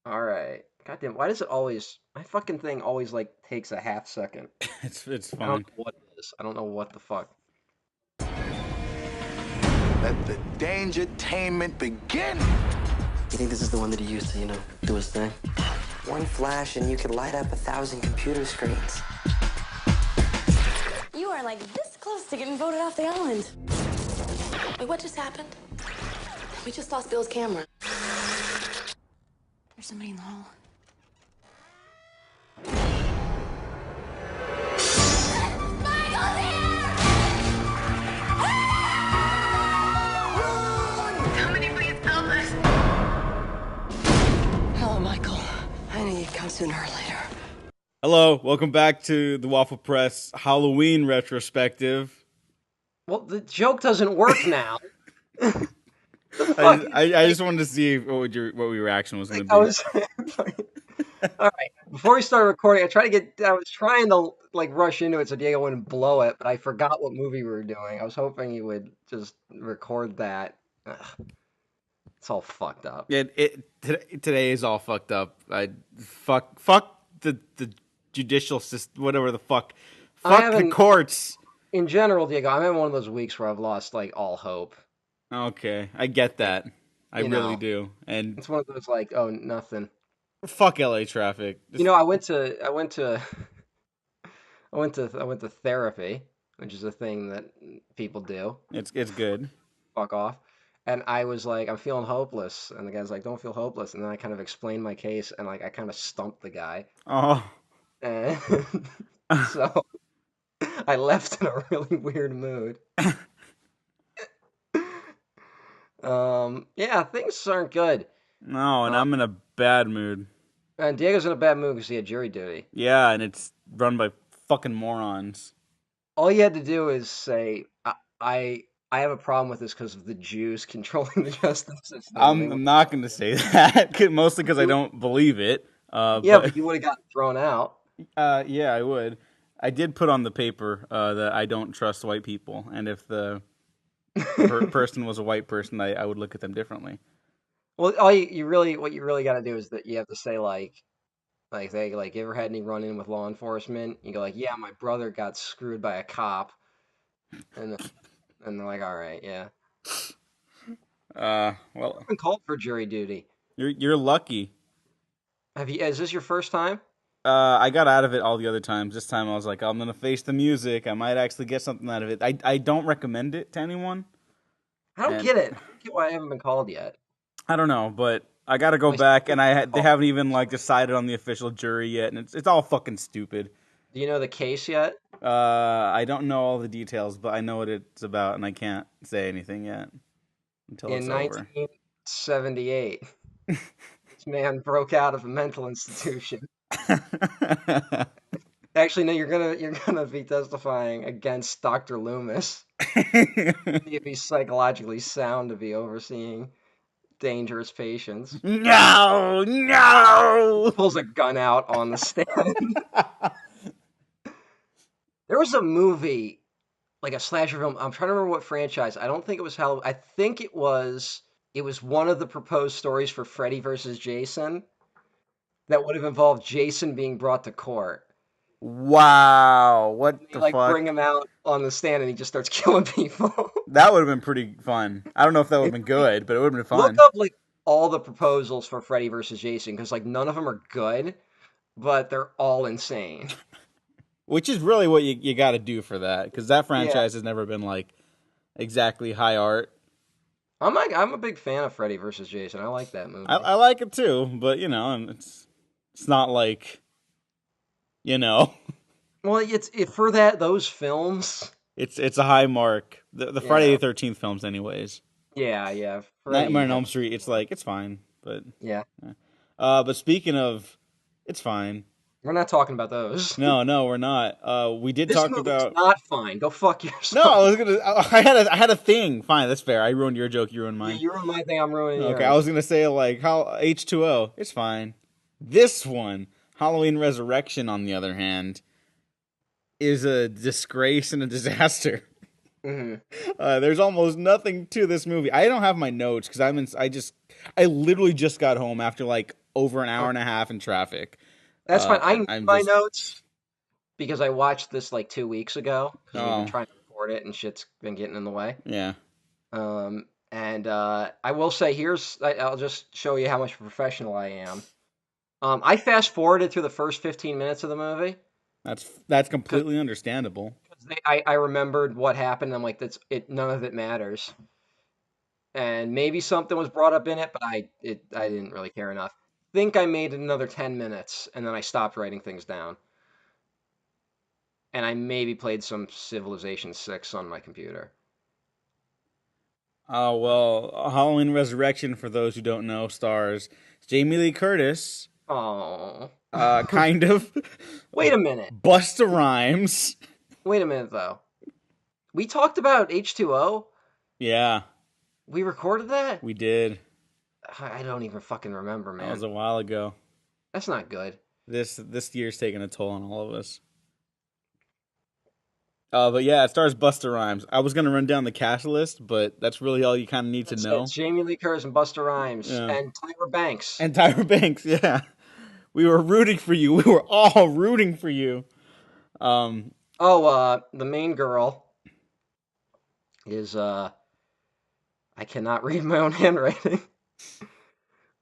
All right. Goddamn, why does it always my fucking thing always like takes a half second? It's I don't fine. know what it is. I don't know what the fuck. Let the dangertainment begin. You think this is the one that he used to, do his thing? One flash and you could light up 1,000 computer screens. You are like this close to getting voted off the island. Wait, what just happened? We just lost Bill's camera. There's somebody in the hall. Michael's here! Somebody please help us. Hello, Michael. I knew you'd come sooner or later. Hello, welcome back to the Waffle Press Halloween retrospective. Well, the joke doesn't work now. The I fuck? just, I, I just wanted to see what your reaction was going I to be. was All right. Before we started recording, I was trying to like rush into it so Diego wouldn't blow it, but I forgot what movie we were doing. I was hoping he would just record that. Ugh, it's all fucked up. Yeah, today is all fucked up. Fuck the judicial system, whatever the fuck. I Fuck the haven't, courts. in general, Diego, I'm in one of those weeks where I've lost like all hope. Okay, I get Like, that. I you really know, do. And it's one of those like, oh, nothing. fuck LA traffic. Just, I went to therapy, which is a thing that people do. it's good. Fuck off. And I was like, I'm feeling hopeless. And the guy's like, don't feel hopeless. And then I kind of explained my case and like I kind of stumped the guy. Oh. And so I left in a really weird mood. Yeah, things aren't good. No, and Uh, I'm in a bad mood. and Diego's in a bad mood because he had jury duty. Yeah, and it's run by fucking morons. All you had to do is say, I, I have a problem with this because of the Jews controlling the justice system. And they I'm not going to say that, mostly because I would, don't believe it. yeah, But but you would have gotten thrown out. yeah, I would. I did put on the paper that I don't trust white people, and if the person was a white person, I would look at them differently. Well, all you really, what you really got to do is that you have to say like they like you ever had any run in with law enforcement? You go like, yeah, my brother got screwed by a cop, and and they're like, all right, yeah. Well, I've been called for jury duty. you're lucky. Have you? Is this your first time? I got out of it all the other times. This time I was like, I'm gonna face the music. I might actually get something out of it. I don't recommend it to anyone, I don't and get it. I don't get why I haven't been called yet. I don't know, but I got to go My back, and they oh, haven't even like decided on the official jury yet, and it's all fucking stupid. do you know the case yet? I don't know all the details, but I know what it's about, and I can't say anything yet until In it's over. 1978, this man broke out of a mental institution. Actually, no, you're gonna be testifying against Dr. Loomis. See if he's psychologically sound to be overseeing dangerous patients. No, no. Pulls a gun out on the stand. There was a movie, like a slasher film. I'm trying to remember what franchise. I don't think it was Halloween. I think it was one of the proposed stories for Freddy versus Jason that would have involved Jason being brought to court. Wow, what They the like bring fuck? him out on the stand and he just starts killing people. That would have been pretty fun. I don't know if that would have It been would be good, but it would have been look fun. up like all the proposals for Freddy versus Jason because like none of them are good, but they're all insane. Which is really what you got to do for that, because that Yeah, franchise has never been like exactly high art. I'm a big fan of Freddy versus Jason. I like that movie. I like it too, but and it's not like you know Well, for that those films. it's a high mark. The Friday Yeah, the 13th films, anyways. yeah. Nightmare Freddy on has. Elm Street, it's like it's fine, but Yeah, but speaking of, it's fine. we're not talking about those. No, we're not. We did This talk movie's about. not fine. Go fuck No, I yourself. was gonna. I had a thing. Fine, that's fair. I ruined your joke. You ruined Yeah, mine. you ruined my thing. I'm ruining Okay, I was yours. gonna say like how H2O. It's fine. This one, Halloween Resurrection, on the other hand, is a disgrace and a disaster. Hmm. There's almost nothing to this movie. I don't have my notes because I literally just got home after like over an hour Oh, and a half in traffic. that's fine. I And need I'm my just notes because I watched this like 2 weeks ago because we've been oh trying to record it and shit's been getting in the way. yeah. And I will say, I'll just show you how much of a professional I am. I fast forwarded through the first 15 minutes of the movie That's because completely understandable. I remembered what happened. I'm like, that's it. None of it matters. And maybe something was brought up in it, but I didn't really care enough. Think I made it another 10 minutes, and then I stopped writing things down. And I maybe played some Civilization 6 on my computer. Oh well, Halloween Resurrection, for those who don't know, stars Jamie Lee Curtis, Oh. kind of, Wait a minute. Busta Rhymes. Wait a minute, though. We talked about H2O. Yeah, We recorded that? we did. I don't even fucking remember, That was man. a while ago. That's not good. This year's taking a toll on all of us. But yeah, it stars Busta Rhymes. I was gonna run down the cast list, but that's really all you kind of need to That's it. know. Jamie Lee Curtis and Busta Rhymes Yeah, and Tyra Banks. and Tyra Banks. Yeah, we were rooting for you. We were all rooting for you. Um, Oh, the main girl is I cannot read my own handwriting.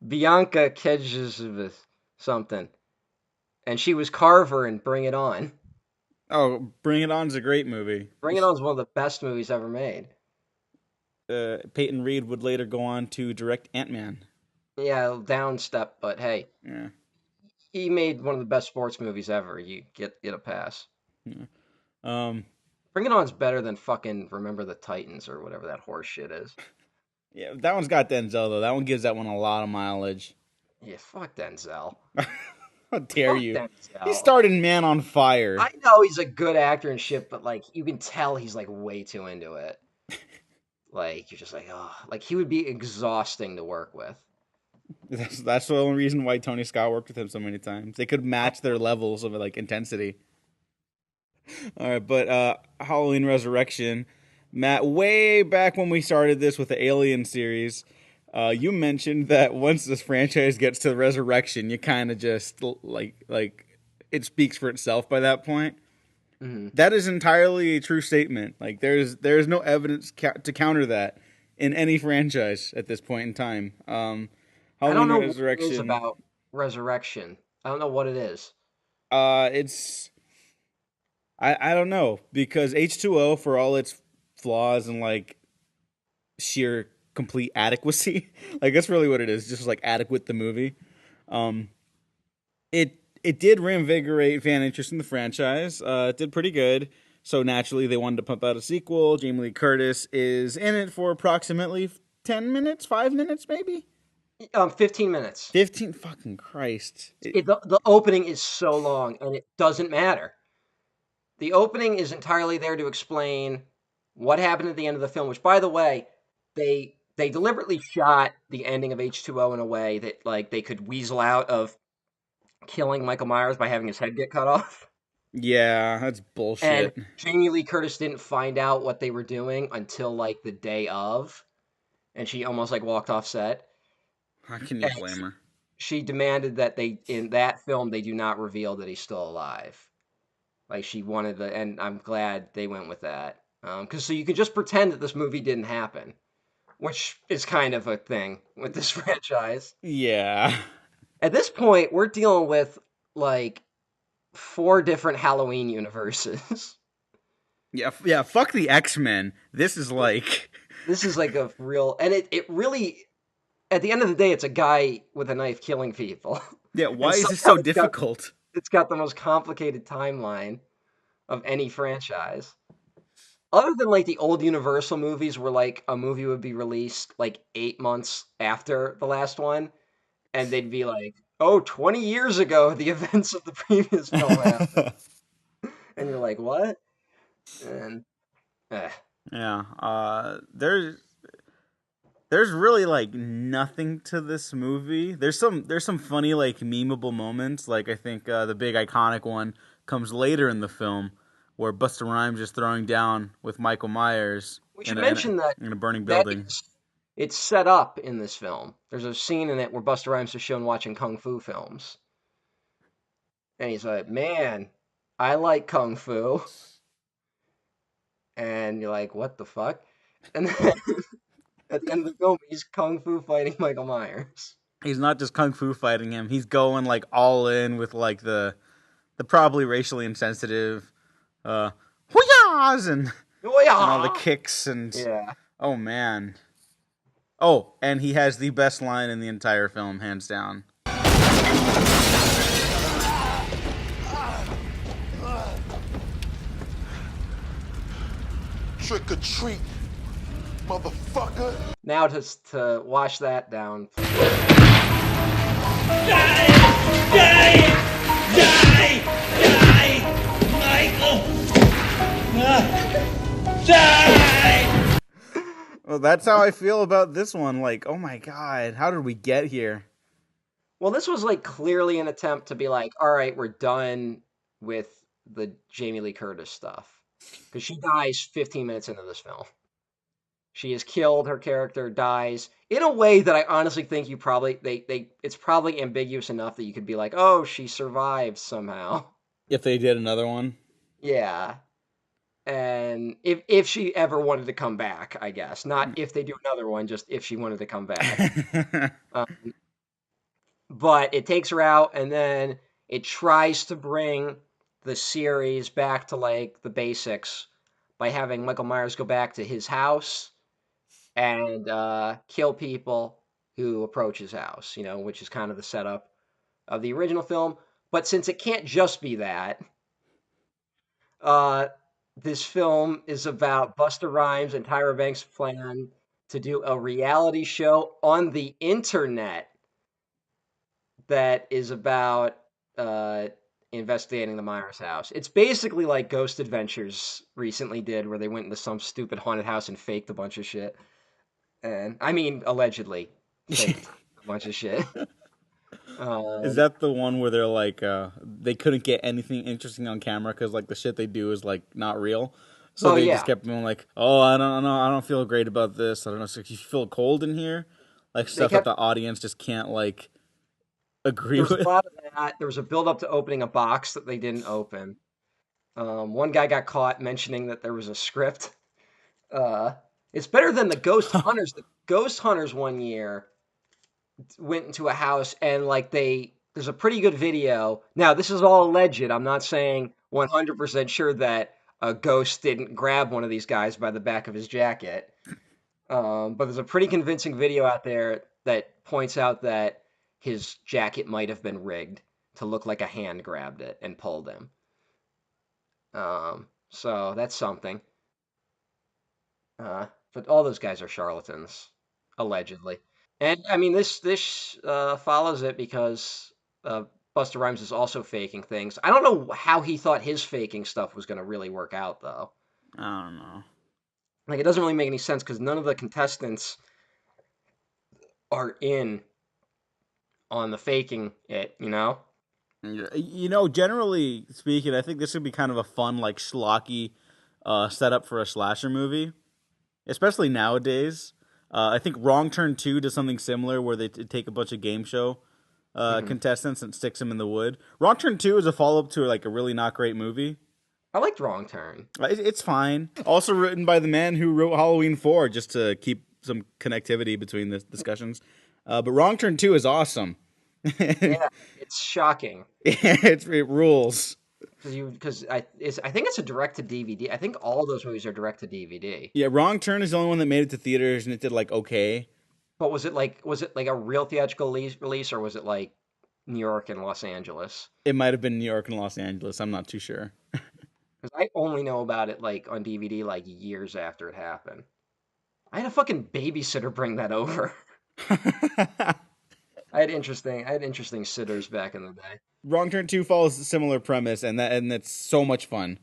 Bianca Kedges something, and she was Carver in Bring It On. oh, Bring It On is a great movie. Bring It On is one of the best movies ever made. Peyton Reed would later go on to direct Ant-Man. Yeah, down step, but hey, Yeah. he made one of the best sports movies ever. You get a pass. Yeah. Um, Bring It On's better than fucking Remember the Titans or whatever that horse shit is. yeah, that one's got Denzel though. That one gives that one a lot of mileage. Yeah, fuck Denzel. How dare Fuck you? He Denzel. starred in Man on Fire. I know he's a good actor and shit, but like you can tell he's like way too into it. Like you're just like, oh, like he would be exhausting to work with. That's the only reason why Tony Scott worked with him so many times. They could I match their levels of like intensity. All right, but Halloween Resurrection, Matt, way back when we started this with the Alien series, you mentioned that once this franchise gets to the resurrection, you kind of just like it speaks for itself by that point. mhm. That is entirely a true statement. Like there's no evidence to counter that in any franchise at this point in time. I don't Halloween know what it is Resurrection, about Resurrection. I don't know what it is. it's I don't know because H2O, for all its flaws and like sheer complete adequacy, like that's really what it is, just like adequate the movie. Um, it did reinvigorate fan interest in the franchise. It did pretty good. So naturally, they wanted to pump out a sequel. Jamie Lee Curtis is in it for approximately 10 minutes, 5 minutes, maybe 15 minutes. 15. Fucking Christ! The opening is so long, and it doesn't matter. The opening is entirely there to explain what happened at the end of the film. Which, by the way, they deliberately shot the ending of H2O in a way that like they could weasel out of killing Michael Myers by having his head get cut off. Yeah, that's And bullshit. Jamie Lee Curtis didn't find out what they were doing until like the day of, and she almost like walked off set. How can you And blame her? she demanded that they in that film they do not reveal that he's still alive. Like she wanted the, and I'm glad they went with that. Because so you can just pretend that this movie didn't happen, which is kind of a thing with this franchise. Yeah. At this point, we're dealing with like four different Halloween universes. Yeah, yeah. Fuck the X-Men. This is like, This is like a real, and it really, at the end of the day, it's a guy with a knife killing people, yeah. and Why is this somehow so difficult? it's got the most complicated timeline of any franchise. Other than like the old Universal movies where like a movie would be released like 8 months after the last one, and they'd be like, oh, 20 years ago, the events of the previous film happened. And you're like, what? And eh. Yeah. There's really like nothing to this movie. There's some funny like memeable moments. Like I think the big iconic one comes later in the film where Busta Rhymes is throwing down with Michael Myers We in should a in a, mention that in a burning that building. is It's set up in this film. There's a scene in it where Busta Rhymes is shown watching kung fu films, and he's like, "Man, I like kung fu," and you're like, "What the fuck?" And then at the end of the film, he's kung fu fighting Michael Myers. He's not just kung fu fighting him. He's going like all in with like the probably racially insensitive uh hoo-yahs Oh and all the yeah, kicks and yeah. oh man. Oh, and he has the best line in the entire film, hands down. Trick or treat, motherfucker. Now to wash that down. Well, that's how I feel about this one. Like, oh my god, how did we get here? Well, this was like clearly an attempt to be like, all right, we're done with the Jamie Lee Curtis stuff because she dies 15 minutes into this film. She is killed. Her character dies in a way that I honestly think you probably they it's probably ambiguous enough that you could be like, oh, she survived somehow. If they did another one. Yeah, and if she ever wanted to come back, I guess not if they do another one, just if she wanted to come back. Uh, but it takes her out, and then it tries to bring the series back to like the basics by having Michael Myers go back to his house and kill people who approach his house, which is kind of the setup of the original film. But since it can't just be that, uh, this film is about Busta Rhymes and Tyra Banks' plan to do a reality show on the internet that is about uh, investigating the Myers house. It's basically like Ghost Adventures recently did, where they went into some stupid haunted house and faked a bunch of shit. And I mean, allegedly faked a bunch of shit. Is Um, that the one where they're like they couldn't get anything interesting on camera because like the shit they do is like not real, so oh they just yeah, kept being like, oh, I don't know, I don't feel great about this. I don't know, so you feel cold in here, like they stuff that kept. the audience just can't like agree There was a with. lot of that. There was a build up to opening a box that they didn't open. One guy got caught mentioning that there was a script. Uh, it's better than the Ghost Hunters. The Ghost Hunters one year went into a house and like there's a pretty good video. Now this is all alleged. I'm not saying 100% sure that a ghost didn't grab one of these guys by the back of his jacket. But there's a pretty convincing video out there that points out that his jacket might have been rigged to look like a hand grabbed it and pulled him. So that's something. But all those guys are charlatans, allegedly. And I mean, this follows it because Busta Rhymes is also faking things. I don't know how he thought his faking stuff was going to really work out, though. I don't know. Like, it doesn't really make any sense because none of the contestants are in on the faking it. Generally speaking, I think this would be kind of a fun, like schlocky setup for a slasher movie, especially nowadays. I think Wrong Turn 2 does something similar where they take a bunch of game show Hmm. contestants and sticks them in the wood. Wrong Turn 2 is a follow up to like a really not great movie. I liked Wrong Turn. It's fine. Also written by the man who wrote Halloween 4, just to keep some connectivity between the discussions. But Wrong Turn 2 is awesome. Yeah, it's shocking It rules. I think it's a direct to DVD. I think all those movies are direct to DVD. Yeah, Wrong Turn is the only one that made it to theaters and it did like okay. But was it like a real theatrical release or was it like New York and Los Angeles? It might have been New York and Los Angeles. I'm not too sure. Because I only know about it like on DVD like years after it happened. I had a fucking babysitter bring that over. I had interesting sitters back in the day. Wrong Turn 2 follows a similar premise, and that's so much fun.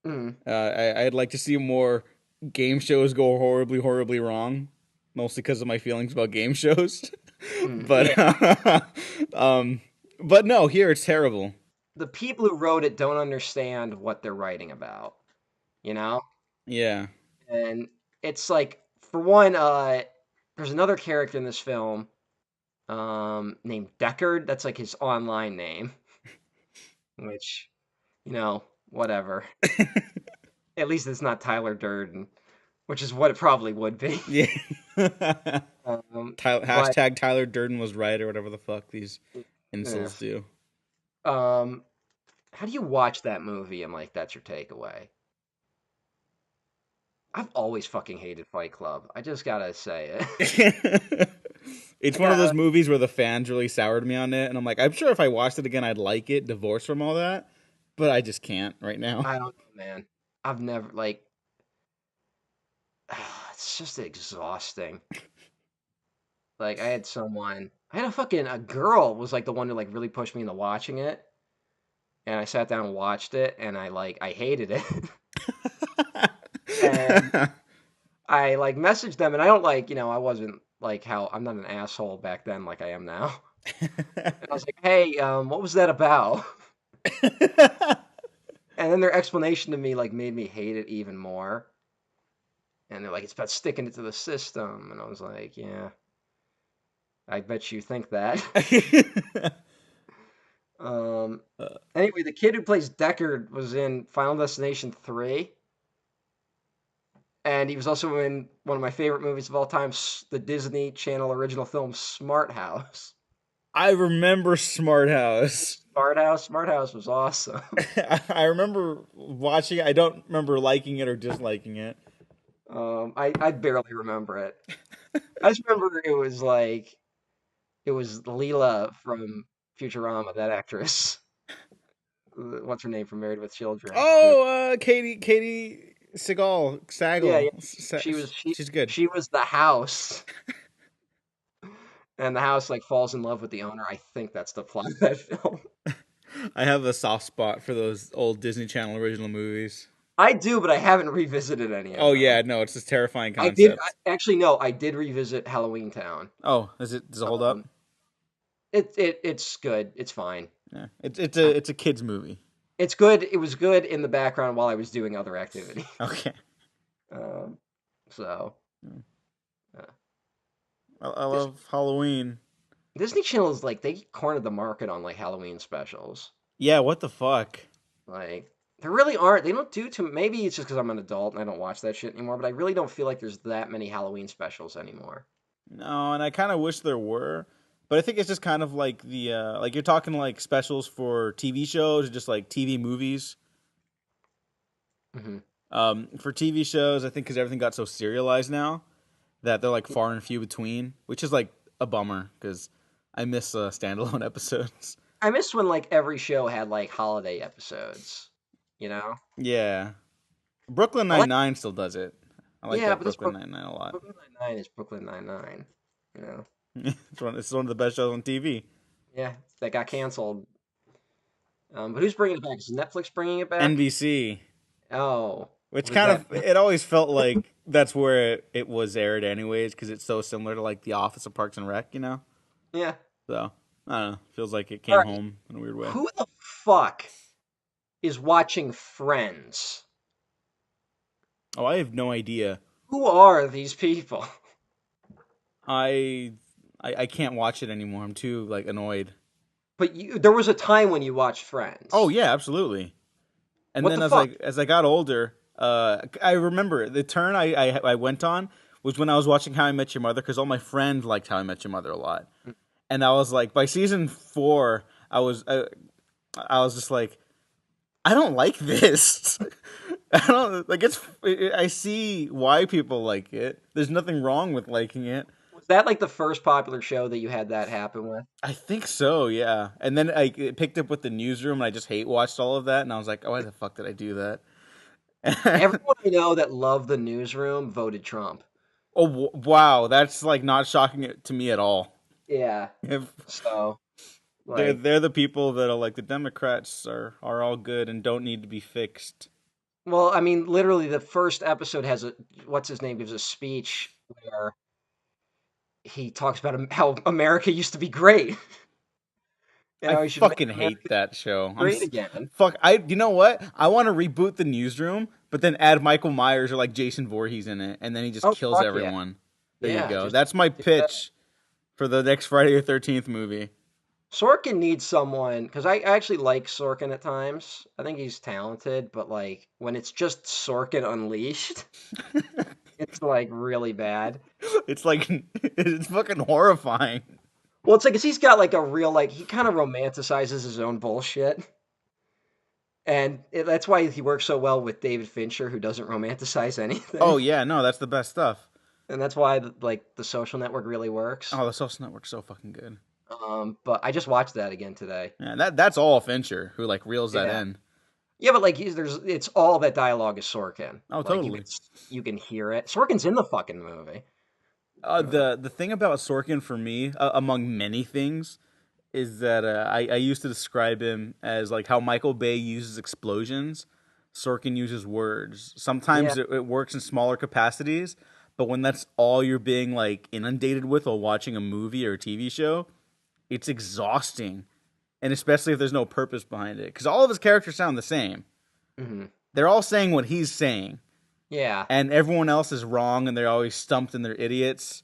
Mm, I'd like to see more game shows go horribly, horribly wrong, mostly because of my feelings about game shows. but yeah, um, but no, here it's terrible. the people who wrote it don't understand what they're writing about, you know? Yeah, And it's like, for one, there's another character in this film named Deckard. That's like his online name, which, whatever. At least it's not Tyler Durden, which is what it probably would be. Yeah. But Hashtag Tyler Durden was right or whatever the fuck these yeah. insults do. um, how do you watch that movie and like that's your takeaway? I've always fucking hated Fight Club. I just gotta say it. It's I one of those got. movies where the fans really soured me on it, and I'm like, I'm sure if I watched it again, I'd like it, divorced from all that, but I just can't right now. I don't know, man. I've never like. It's just exhausting. Like I had a girl was like the one who like really pushed me into watching it, and I sat down and watched it, and I hated it, and I like messaged them, and I don't like I wasn't like how I'm not an asshole back then like I am now. And I was like, hey, what was that about? And then their explanation to me like made me hate it even more. And they're like, it's about sticking it to the system, and I was like, yeah, I bet you think that. Um, anyway, the kid who plays Deckard was in Final Destination 3, and he was also in one of my favorite movies of all time, the Disney Channel original film Smart House. I remember Smart House. Smart House was awesome. I remember watching it. I don't remember liking it or disliking it. I barely remember it. I just remember it was Leela from Futurama, that actress. What's her name from Married with Children? Oh, Katie Yeah, yeah. Sagal. She was She's good. she was the house, and the house like falls in love with the owner. I think that's the plot of that film. I have a soft spot for those old Disney Channel original movies. I do, but I haven't revisited any of Oh yeah, them. no, it's this terrifying I did concept. actually no, I did revisit Halloween Town. Oh, does it hold up? Um, it's good. It's fine. Yeah, I, it's a kids movie. it's good. It was good in the background while I was doing other activity. Okay. Um, so uh, I this love Halloween. Disney Channel is like they cornered the market on like Halloween specials. Yeah, what the fuck? Like there really aren't. They don't do too. Maybe it's just because I'm an adult and I don't watch that shit anymore. But I really don't feel like there's that many Halloween specials anymore. No, and I kind of wish there were, but I think it's just kind of like like you're talking like specials for TV shows, or just like TV movies. Hmm. For TV shows, I think because everything got so serialized now that they're like far and few between, which is like a bummer because I miss standalone episodes. I miss when like every show had like holiday episodes. You know? Yeah, Brooklyn I Nine like. Nine still does it. I like Yeah, that but this Brooklyn Nine Nine a lot. Brooklyn Nine Nine is Brooklyn Nine Nine. You know? It's one of the best shows on TV. Yeah, that got canceled. But who's bringing it back? Is Netflix bringing it back? NBC, Oh, which was kind that? of it always felt like that's where it was aired anyways because it's so similar to like The Office of Parks and Rec, you know. Yeah. So I don't know. Feels like it All came right. home in a weird way. Who the fuck is watching Friends? Oh, I have no idea. Who are these people? I I can't watch it anymore. I'm too like annoyed. But there was a time when you watched Oh Friends. yeah, absolutely. And What then the fuck? as I got older, I remember the turn I went on was when I was watching How I Met Your Mother because all my friends liked How I Met Your Mother a lot, and I was like, by season 4, I was just like, I don't like this. I don't like it's. I see why people like it. There's nothing wrong with liking it. Was that like the first popular show that you had that happen with? I think so, yeah. And then it picked up with the newsroom, and I just hate watched all of that, and I was like, oh, why the fuck did I do that? Everyone I know that loved the newsroom voted Trump. Oh wow, that's like not shocking to me at all. Yeah. If So, like, they're the people that are like the Democrats are all good and don't need to be fixed. well, I mean, literally, the first episode has a what's his name gives a speech where he talks about how America used to be great. I We should make fucking hate America that show. great again. Fuck. You know what? I want to reboot the newsroom, but then add Michael Myers or like Jason Voorhees in it, and then he just Oh, kills fuck yeah. everyone. There you Yeah, go. just That's my do that. pitch for the next Friday the 13th movie. Sorkin needs someone because I actually like Sorkin at times. I think he's talented, but like when it's just Sorkin unleashed, it's like really bad. It's like it's fucking horrifying. Well, it's like 'cause he's got like a real like he kind of romanticizes his own bullshit, and that's why he works so well with David Fincher, who doesn't romanticize anything, Oh yeah, no, that's the best stuff. and that's why like the Social Network really works. Oh, the Social Network's so fucking good. But I just watched that again today. Yeah, that's all Fincher who like reels that Yeah. in. Yeah, but like there's it's all that dialogue is Sorkin. Oh, Like totally. you can hear it. Sorkin's in the fucking movie. Uh, The thing about Sorkin for me, among many things, is that I used to describe him as like how Michael Bay uses explosions. Sorkin uses words. yeah, Sometimes it works in smaller capacities, but when that's all you're being like inundated with while watching a movie or a TV show, it's exhausting. And especially if there's no purpose behind it, because all of his characters sound the same. hmm They're all saying what he's saying, yeah. and everyone else is wrong, and they're always stumped and they're idiots.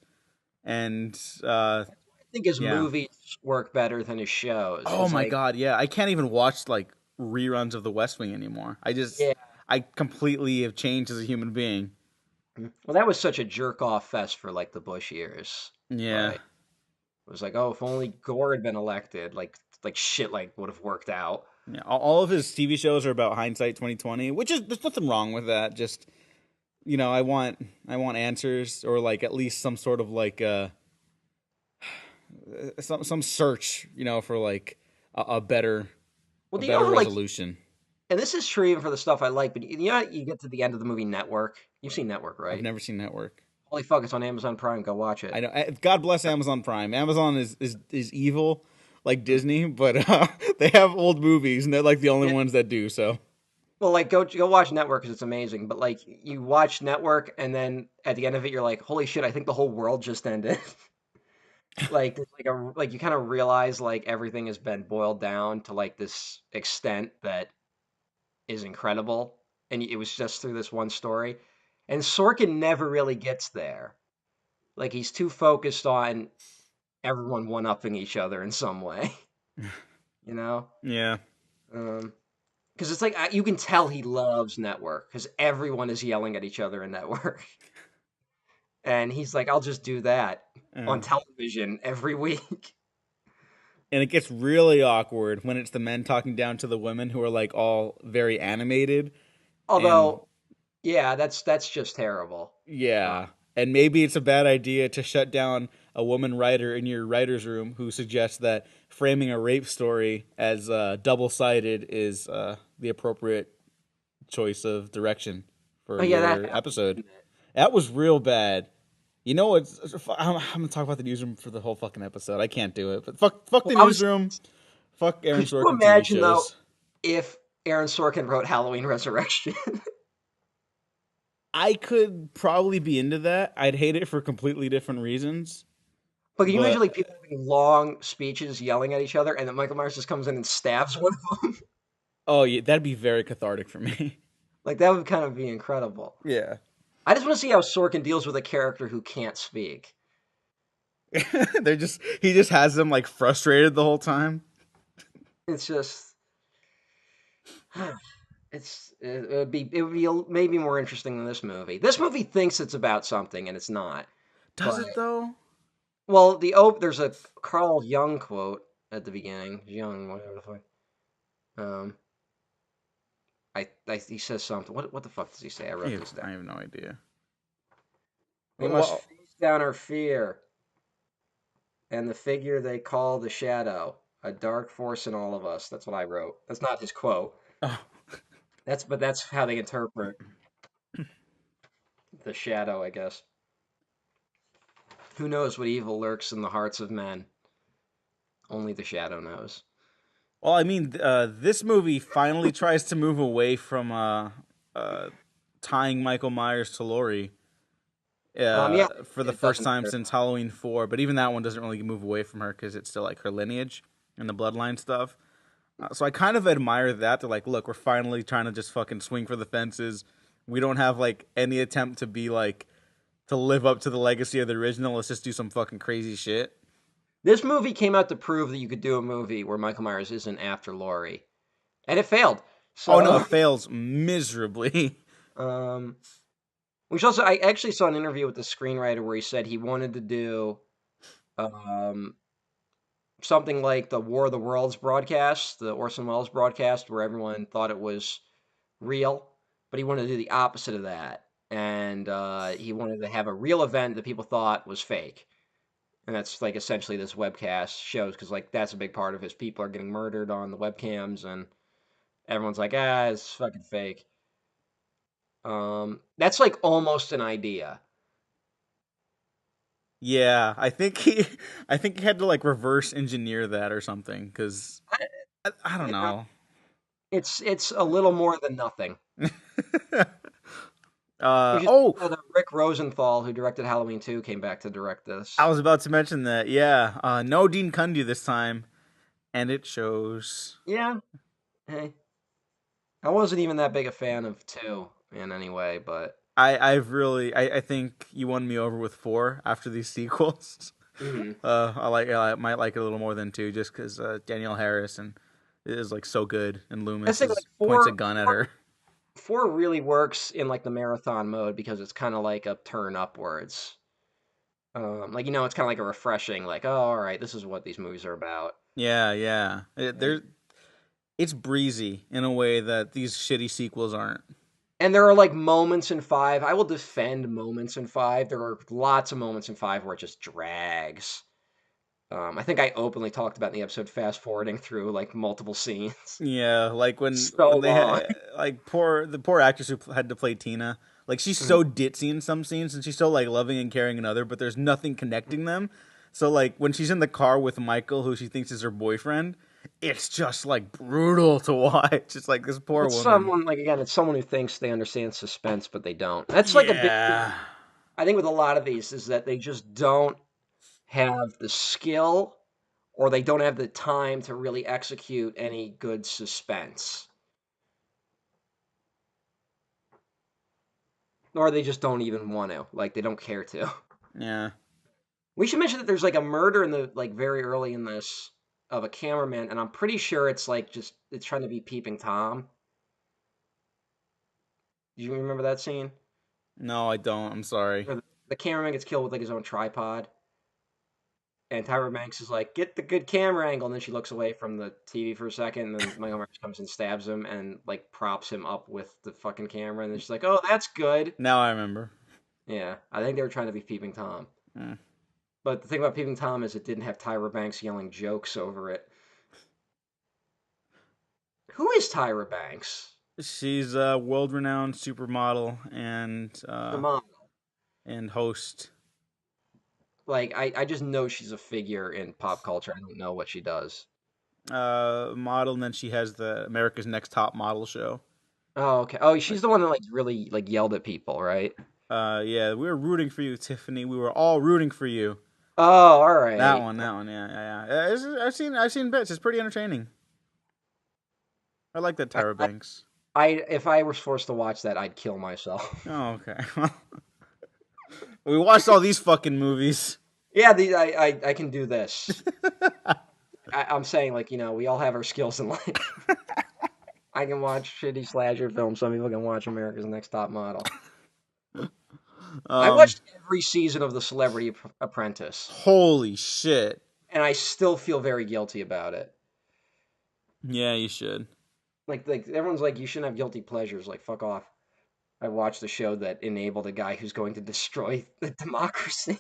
And I think his yeah. movies work better than his shows Oh because my like god, yeah. I can't even watch like reruns of The West Wing anymore. yeah. I completely have changed as a human being. Well, that was such a jerk off fest for like the Bush years. Yeah. Like it was like, oh, if only Gore had been elected, like shit like would have worked out. Yeah. All of his TV shows are about hindsight 2020, which is there's nothing wrong with that. Just I want answers or like at least some sort of like some search, for like a better Well, a do you know better how like resolution. and this is true even for the stuff I like, but you know how you get to the end of the movie Network. You've seen Network, I've right? never seen Network. Holy fuck, it's on Amazon Prime. Go watch it. I know. God bless Amazon Prime. Amazon is evil like Disney, but they have old movies, and they're like the only Yeah. ones that do so. Well, like go watch Network because it's amazing. But like you watch Network and then at the end of it, you're like, holy shit, I think the whole world just ended. Like there's like a like you kind of realize like everything has been boiled down to like this extent that is incredible, and it was just through this one story. And Sorkin never really gets there. Like he's too focused on everyone one-upping each other in some way, you know? Yeah. Um, because it's like you can tell he loves Network because everyone is yelling at each other in Network, and he's like, "I'll just do that Yeah. on television every week." And it gets really awkward when it's the men talking down to the women who are like all very animated and Although, yeah, that's just terrible. Uh, yeah. And maybe it's a bad idea to shut down a woman writer in your writer's room who suggests that framing a rape story as double sided is the appropriate choice of direction for oh yeah, that your happened, episode. didn't it? That was real bad. You know what? I'm gonna talk about the newsroom for the whole fucking episode. I can't do it. But fuck Well, the I was. newsroom. Fuck Aaron Could you Sorkin TV imagine though shows. if Aaron Sorkin wrote Halloween Resurrection? I could probably be into that. I'd hate it for completely different reasons. But can you imagine But like people having long speeches yelling at each other, and then Michael Myers just comes in and stabs one of them? oh yeah, that'd be very cathartic for me. Like that would kind of be incredible. Yeah. I just want to see how Sorkin deals with a character who can't speak. They're just he just has them like frustrated the whole time. It's just, it would be maybe more interesting than this movie. This movie thinks it's about something and it's not. Does But it though? well, there's a Carl Jung quote at the beginning. Jung, whatever the fuck. Um, he says something. What the fuck does he say? I wrote this I down. have no idea. We must Well, face down our fear and the figure they call the shadow, a dark force in all of us. That's what I wrote. That's not his quote. oh, That's how they interpret the shadow, I guess. Who knows what evil lurks in the hearts of men? Only the shadow knows. well, I mean, this movie finally tries to move away from uh, tying Michael Myers to Laurie Yeah, for the it first doesn't time matter. since Halloween 4, but even that one doesn't really move away from her because it's still like her lineage and the bloodline stuff. So I kind of admire that. They're like, look, we're finally trying to just fucking swing for the fences. We don't have like any attempt to be like to live up to the legacy of the original. Let's just do some fucking crazy shit. This movie came out to prove that you could do a movie where Michael Myers isn't after Laurie, and it failed. Oh no, So, it fails miserably. um, which also I actually saw an interview with the screenwriter where he said he wanted to do um something like the War of the Worlds broadcast, the Orson Welles broadcast, where everyone thought it was real, but he wanted to do the opposite of that, and he wanted to have a real event that people thought was fake. And that's like essentially this webcast shows because like that's a big part of his people are getting murdered on the webcams and everyone's like, ah, it's fucking fake. That's like almost an idea. Yeah, I think he had to like reverse engineer that or something because I don't You know, know. it's a little more than nothing. We should Oh, think that Rick Rosenthal, who directed Halloween 2, came back to direct I this. was about to mention that. Yeah, no Dean Cundy this time, and it shows. Yeah, hey, I wasn't even that big a fan of 2 in any way, but I think you won me over with 4 after these sequels. mhm. I might like it a little more than 2 just because Danielle Harrison is like so good and I Loomis think like is points a gun at her. 4 really works in like the marathon mode because it's kind of like a turn upwards. Like it's kind of like a refreshing, like, oh, all right, this is what these movies are about. Yeah, yeah. And, It's breezy in a way that these shitty sequels aren't. and there are like moments in 5. I will defend moments in 5. There are lots of moments in 5 where it just drags. I think I openly talked about in the episode fast forwarding through like multiple scenes. Yeah, like So when they long. had like the poor actress who had to play Tina. Like she's Mhm. so ditzy in some scenes and she's so like loving and caring in other, but there's nothing connecting them. So like when she's in the car with Michael, who she thinks is her boyfriend, it's just like brutal to watch. It's like this Well, poor it's woman. someone like again, it's someone who thinks they understand suspense, but they don't. That's like a big Yeah. thing. I think with a lot of these is that they just don't have the skill or they don't have the time to really execute any good suspense. Or they just don't even want to. Like they don't care to. Yeah. We should mention that there's like a murder in the like very early in this of a cameraman, and I'm pretty sure it's like just it's trying to be peeping Tom. Do you remember that scene? No, I don't. I'm sorry. Where the cameraman gets killed with like his own tripod. And Tyra Banks is like, get the good camera angle. And then she looks away from the TV for a second. And then Michael Myers comes and stabs him and like props him up with the fucking camera. And then she's like, oh, that's good. Now I remember. Yeah, I think they were trying to be Peeping Tom. Mm. But the thing about Peeping Tom is it didn't have Tyra Banks yelling jokes over it. Who is Tyra Banks? She's a world-renowned supermodel The mom. and host. Like, I just know she's a figure in pop culture. I don't know what she does. Model, and then she has the America's Next Top Model show. Oh, okay. Oh, Like, she's the one that like really like yelled at people, right? yeah, we were rooting for you, Tiffany. We were all rooting for you. Oh, all right. That one, yeah, yeah, yeah. I've seen bits. It's pretty entertaining. I like that I, Tyra I, Banks. if I was forced to watch that, I'd kill myself. Oh, okay. We watched all these fucking movies. Yeah, I can do this. I'm saying like we all have our skills in life. I can watch shitty slasher films. Some people can watch America's Next Top Model. I Um, watched every season of The Celebrity Apprentice, holy shit. and I still feel very guilty about it. Yeah, you should. Like everyone's like, you shouldn't have guilty pleasures. Like fuck off. I watched the show that enabled a guy who's going to destroy the democracy.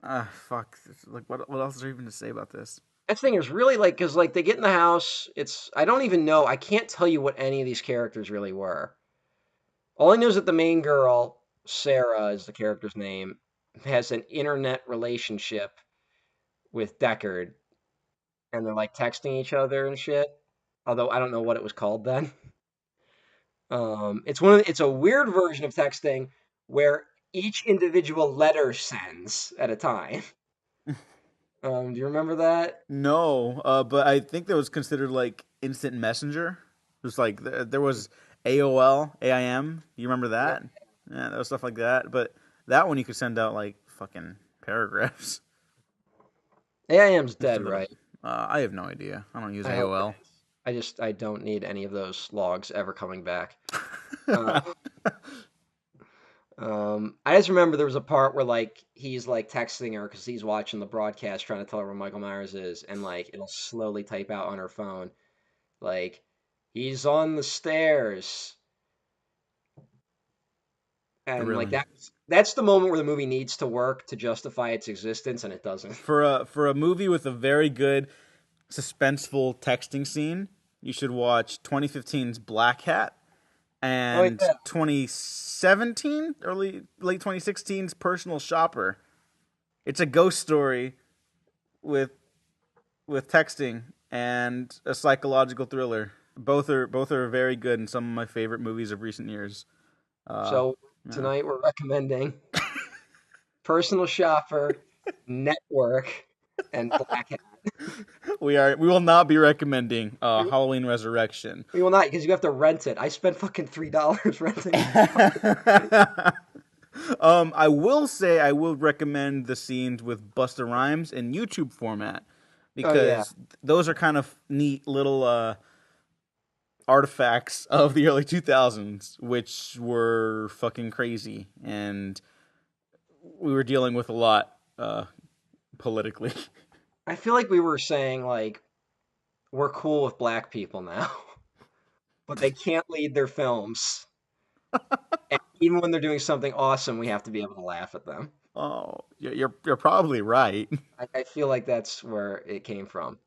Ah, fuck. Like, what else is there even to say about this? That thing is really like because like they get in the house. It's I don't even know. I can't tell you what any of these characters really were. All I know is that the main girl, Sarah is the character's name, has an internet relationship with Deckard, and they're like texting each other and shit. Although I don't know what it was called then. It's a weird version of texting where each individual letter sends at a time. Do you remember that? No, but I think that was considered like instant messenger. It was like there was AOL, AIM. You remember Yeah. that? Yeah, that was stuff like that. But That one you could send out like fucking paragraphs. AIM's Just dead, do it. right? I have no idea. I don't use I hope it AOL. is. I don't need any of those logs ever coming back. Uh, I just remember there was a part where like he's like texting her because he's watching the broadcast, trying to tell her where Michael Myers is, and like it'll slowly type out on her phone, like he's on the stairs, and like Really. that's the moment where the movie needs to work to justify its existence, and it doesn't. For a movie with a very good suspenseful texting scene, you should watch 2015's Black Hat Oh and yeah. 2017, early late 2016's Personal Shopper. It's a ghost story with texting and a psychological thriller. Both are very good and some of my favorite movies of recent years. Uh, So yeah. tonight we're recommending Personal Shopper, Network, and Black Hat. We will not be recommending Halloween Resurrection. We will not, because you have to rent it. I spent fucking $3 renting this fucking movie. I will say I will recommend the scenes with Busta Rhymes in YouTube format Oh yeah. because those are kind of neat little artifacts of the early 2000s, which were fucking crazy, and we were dealing with a lot politically. I feel like we were saying like we're cool with black people now, but they can't lead their films. And even when they're doing something awesome, we have to be able to laugh at them. Oh, you're probably right. I feel like that's where it came from.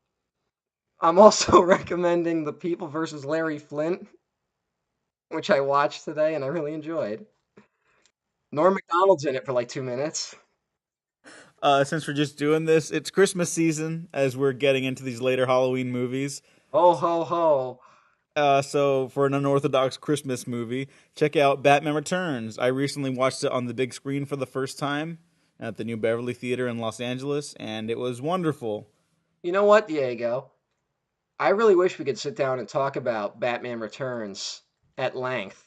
I'm also recommending The People versus Larry Flint, which I watched today and I really enjoyed. Norm Macdonald's in it for like 2 minutes. Since we're just doing this, it's Christmas season as we're getting into these later Halloween movies. Ho ho ho. So for an unorthodox Christmas movie, check out Batman Returns. I recently watched it on the big screen for the first time at the New Beverly Theater in Los Angeles, and it was wonderful. You know what, Diego? I really wish we could sit down and talk about Batman Returns at length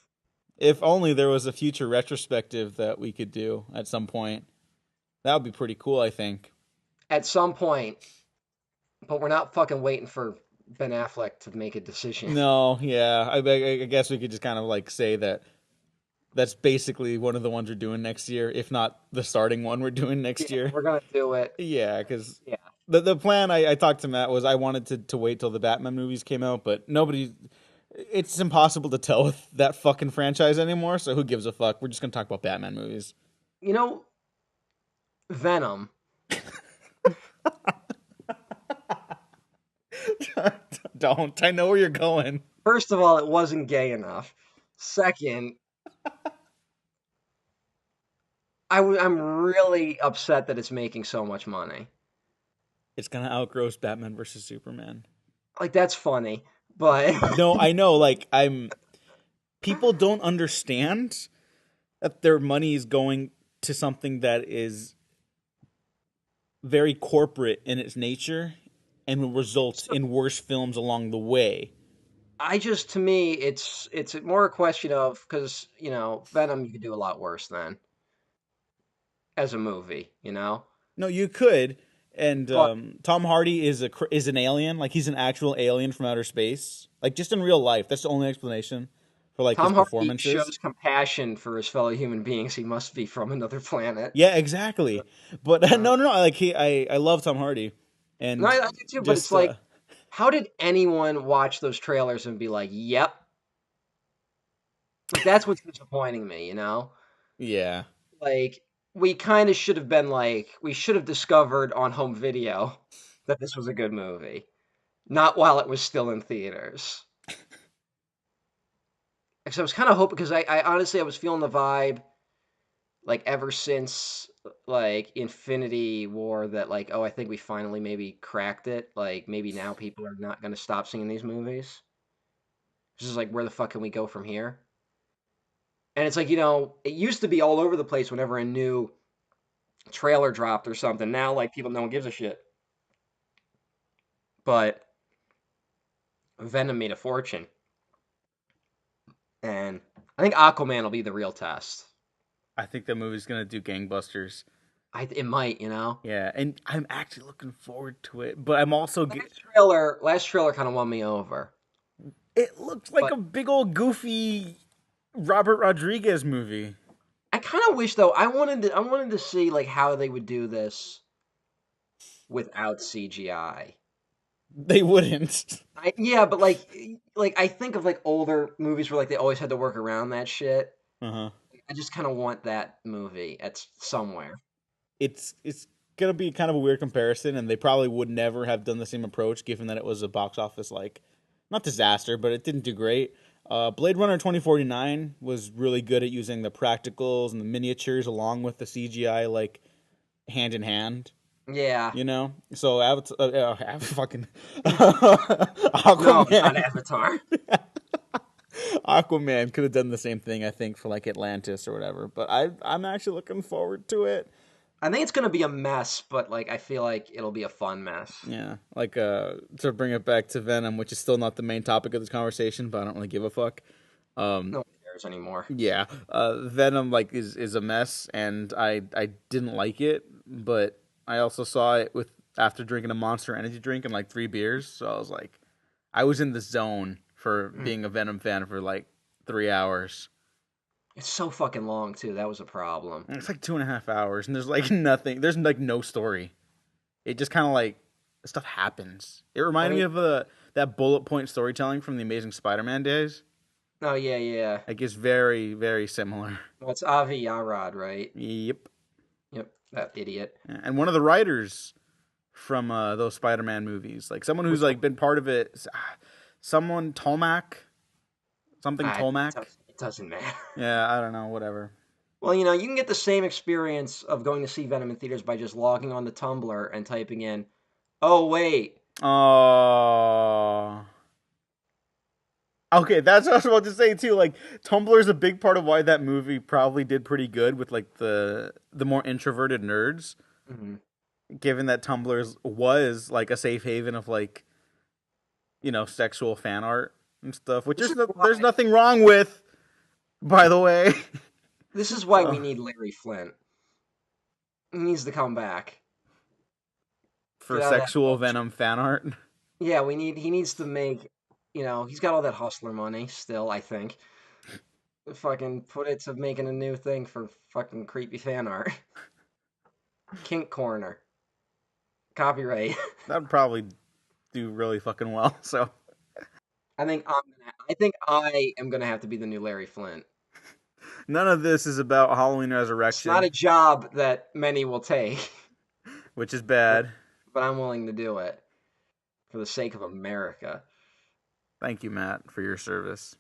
If only there was a future retrospective that we could do at some point. That would be pretty cool, I think. at some point, but we're not fucking waiting for Ben Affleck to make a decision. No, yeah, I guess we could just kind of like say that that's basically one of the ones we're doing next year, if not the starting one we're doing Yeah, next year. we're gonna do it. Yeah, because Yeah. the plan I talked to Matt was I wanted to wait till the Batman movies came out, but nobody. It's impossible to tell with that fucking franchise anymore. So who gives a fuck? We're just gonna talk about Batman movies. You know, Venom. Don't. I know where you're going. First of all, it wasn't gay enough. Second, I'm really upset that it's making so much money. It's gonna outgross Batman versus Superman. Like that's funny, but No, I know. Like people don't understand that their money is going to something that is very corporate in its nature and will result so in worse films along the way. I just to me it's more a question of because Venom you could do a lot worse than as a movie, No, you could. And But Tom Hardy is an alien, like he's an actual alien from outer space, like just in real life. That's the only explanation for like his Tom Hardy performances. shows compassion for his fellow human beings. He must be from another planet. Yeah, exactly. But Uh, no, Like I love Tom Hardy, no, and I do too, but it's just like, how did anyone watch those trailers and be like, "Yep"? Like that's what's disappointing me. yeah. Like we kind of should have been like, we should have discovered on home video that this was a good movie, not while it was still in theaters. Because I was kind of hoping, because I honestly I was feeling the vibe like ever since like Infinity War that like, oh, I think we finally maybe cracked it. Like maybe now people are not going to stop seeing these movies. It's just like, where the fuck can we go from here? And it's like, it used to be all over the place whenever a new trailer dropped or something. Now like people, no one gives a shit. But Venom made a fortune, and I think Aquaman will be the real test. I think that movie's gonna do gangbusters. It might, you know. Yeah, and I'm actually looking forward to it, but I'm also Last trailer kind of won me over, it looks like but a big old goofy Robert Rodriguez movie. I kind of wish though I wanted to see like how they would do this without CGI. They wouldn't. Yeah, but like I think of like older movies where like they always had to work around that shit. Uh-huh. I just kind of want that movie at somewhere. It's gonna be kind of a weird comparison, and they probably would never have done the same approach, given that it was a box office like not disaster, but it didn't do great. Blade Runner 2049 was really good at using the practicals and the miniatures along with the CGI, like hand in hand. Yeah. You know, so fucking No, not Aquaman. Avatar. Aquaman could have done the same thing, I think, for like Atlantis or whatever. But I'm actually looking forward to it. I think it's gonna be a mess, but like I feel like it'll be a fun mess. Yeah, like to bring it back to Venom, which is still not the main topic of this conversation, but I don't really give a fuck. No one cares anymore. Yeah, Venom like is a mess, and I didn't like it, but I also saw it with after drinking a Monster Energy drink and like 3 beers, so I was like, I was in the zone for Mm. being a Venom fan for like 3 hours. It's so fucking long too. That was a problem. And it's like 2.5 hours, and there's like nothing. There's like no story. It just kind of like stuff happens. It I reminded me mean, of that bullet point storytelling from the Amazing Spider-Man days. oh yeah, yeah. Like it's very very similar. Well, it's Avi Arad, right? Yep. Yep, that idiot. And one of the writers from those Spider-Man movies, like someone who's Which one? like been part of it, someone Tomac, something Ah, Tomac. it doesn't matter. Yeah, I don't know, whatever. Well, you can get the same experience of going to see Venom in theaters by just logging on the Tumblr and typing in, "Oh wait, Oh. Okay, that's what I was about to say too. Like Tumblr is a big part of why that movie probably did pretty good with like the more introverted nerds, mhm. given that Tumblr was like a safe haven of like sexual fan art and stuff, which This is there's why nothing wrong with, by the way. this is why we uh, need Larry Flint. He needs to come back. for Get out of that sexual bullshit. Venom fan art. Yeah, he needs to make, he's got all that hustler money still, I think. Fucking put it to making a new thing for fucking creepy fan art. Kink Corner. Copyright. That'd probably do really fucking well. So I am gonna have to be the new Larry Flint. none of this is about Halloween It's not a Resurrection, job that many will take, which is but bad. I'm willing to do it for the sake of America. Thank you, Matt, for your service.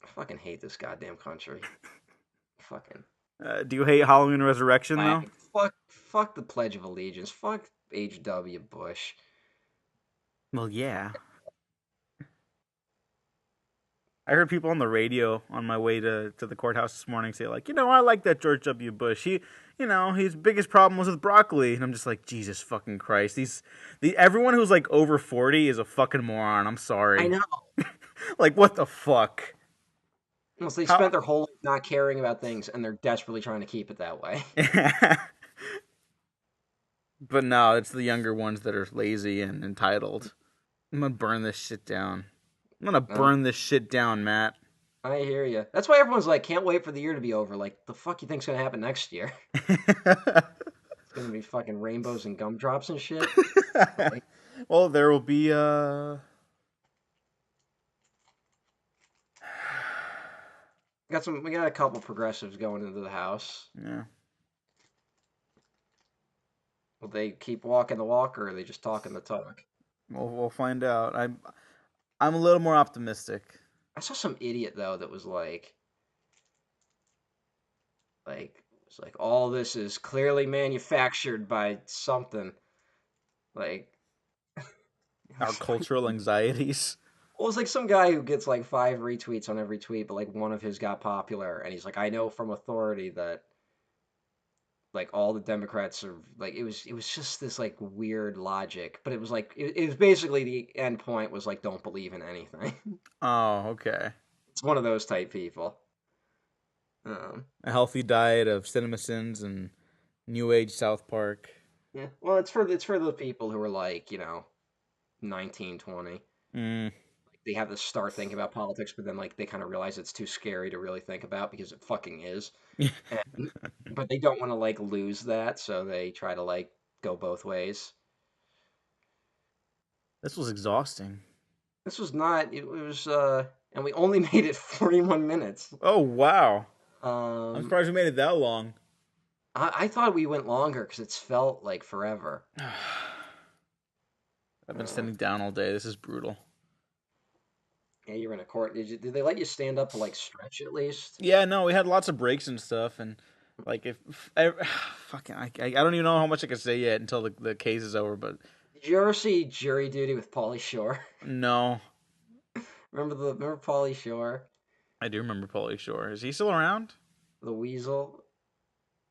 I fucking hate this goddamn country. Fucking Do you hate Halloween Resurrection though? flag. Fuck the Pledge of Allegiance. Fuck H.W. Bush. Well, yeah. I heard people on the radio on my way to the courthouse this morning say like, I like that George W. Bush. His biggest problem was with broccoli, and I'm just like, Jesus fucking Christ. Everyone who's like over 40 is a fucking moron. I'm I sorry. know. Like, what the fuck? Well, so they How? spent their whole life not caring about things, and they're desperately trying to keep it that way. But no, it's the younger ones that are lazy and entitled. I'm gonna burn this shit down. I'm gonna No, burn this shit down, Matt. I hear you. That's why everyone's like, can't wait for the year to be over. Like, the fuck you think's gonna happen next year? It's gonna be fucking rainbows and gumdrops and shit. Like, Well, there will be we got a couple progressives going into the house. yeah. Will they keep walking the walk, or are they just talking the talk? We'll find out. I'm a little more optimistic. I saw some idiot though that was it's like all this is clearly manufactured by something. Like, it Our was like, cultural anxieties. well, it's like some guy who gets like 5 retweets on every tweet, but like one of his got popular, and he's like, I know from authority that like all the Democrats are like it was just this like weird logic, but it was like it was basically the end point was like don't believe in anything. Oh, okay. It's one of those type people. A healthy diet of CinemaSins and New Age South Park. Yeah. Well, it's for the people who are like 19, 20. Mm. They have to start thinking about politics, but then like they kind of realize it's too scary to really think about because it fucking is. And, but they don't want to like lose that, so they try to like go both ways. This was exhausting. This was not. It was. And we only made it 41 minutes. Oh wow! I'm Um, surprised we made it that long. I thought we went longer because it's felt like forever. I've been Uh, sitting down all day. This is brutal. yeah, you're in a court. Did they let you stand up to like stretch at least? Yeah, no, we had lots of breaks and stuff, and like if I, fucking, I don't even know how much I can say yet until the case is over. But Did you ever see Jury Duty with Pauly Shore? no, Remember Pauly Shore, I do remember Pauly Shore. Is he still around? the Weasel?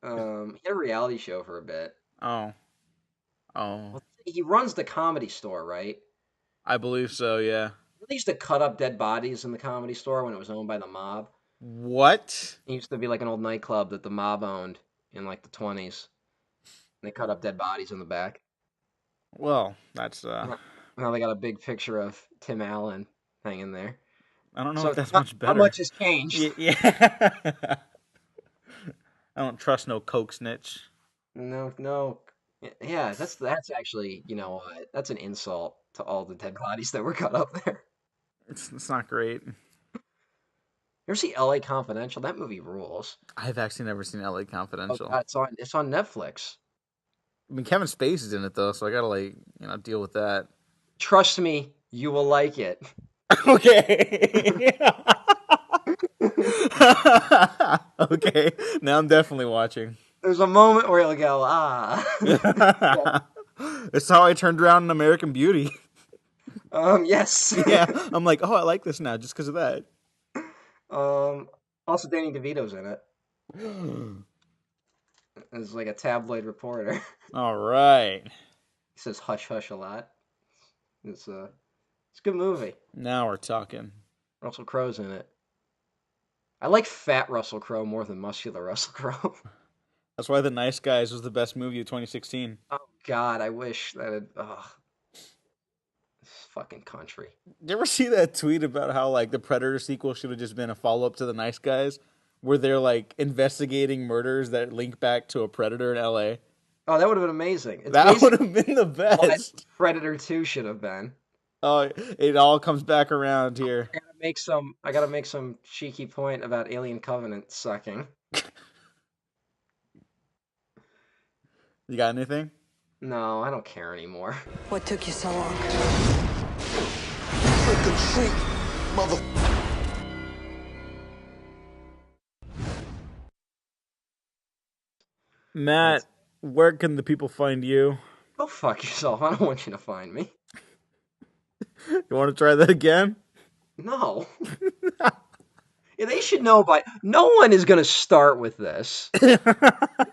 He had a reality show for a bit. Oh, oh, Well, he runs the Comedy Store, right? I believe so. Yeah. They used to cut up dead bodies in the Comedy Store when it was owned by the mob. What? It used to be like an old nightclub that the mob owned in like the 20s. They cut up dead bodies in the back. Well, that's Now they got a big picture of Tim Allen hanging there. I don't know if So that's not, much not better. much has changed. Yeah. I don't trust no coke snitch. No, no. Yeah, that's actually, what? That's an insult to all the dead bodies that were cut up there. It's not great. You ever see L.A. Confidential? That movie rules. I've actually never seen L.A. Oh Confidential. God, it's on Netflix. I mean, Kevin Spacey's in it though, so I gotta deal with that. Trust me, you will like it. Okay. Okay. Now I'm definitely watching. There's a moment where you'll go, ah. It's how I turned around in American Beauty. Yes. Yeah, I'm like, oh, I like this now just because of that. Um, Also Danny DeVito's in it as like a tabloid reporter. All right. He says hush hush a lot. It's a good movie. Now we're talking. Russell Crowe's in it. I like fat Russell Crowe more than muscular Russell Crowe. That's why The Nice Guys was the best movie of 2016. Oh God, I wish that it. Ugh, this fucking country. Did you ever see that tweet about how like the Predator sequel should have just been a follow up to The Nice Guys, where they're like investigating murders that link back to a predator in LA? Oh, that would have been amazing. It's That would basically have been the what best. Predator 2 should have been. Oh, it all comes back around here. I gotta make some cheeky point about Alien Covenant sucking. You got anything? No, I don't care anymore. What took you so long? Trick or treat, mother. Matt, where can the people find you? Go fuck yourself. I don't want you to find me. You want to try that again? No. Yeah, they should know by. No one is gonna start with this. This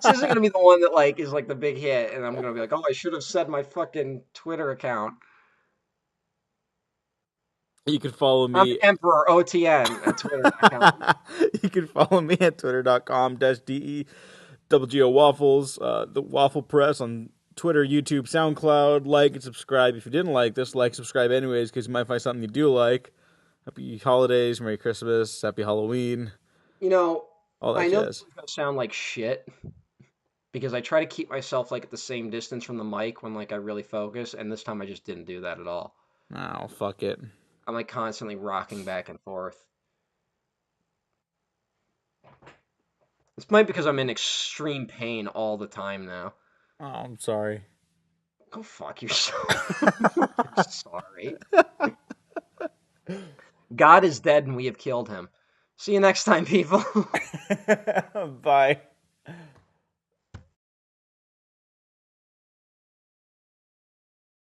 isn't gonna be the one that like is like the big hit, and I'm gonna be like, oh, I should have said my fucking Twitter account. You can follow I'm me. Emperor OTN at Twitter.com. You can follow me at twitter.com/DEWGO Waffles, the Waffle Press on Twitter, YouTube, SoundCloud. Like and subscribe. If you didn't like this, like, subscribe anyways, because you might find something you do like. Happy holidays, Merry Christmas, Happy Halloween, all that I know this jazz. is gonna sound like shit because I try to keep myself like at the same distance from the mic when like I really focus, and this time I just didn't do that at all. Oh, fuck it. I'm like constantly rocking back and forth. This might be because I'm in extreme pain all the time now. Oh, I'm sorry. Go fuck yourself. Sorry. God is dead and we have killed him. See you next time, people. Bye.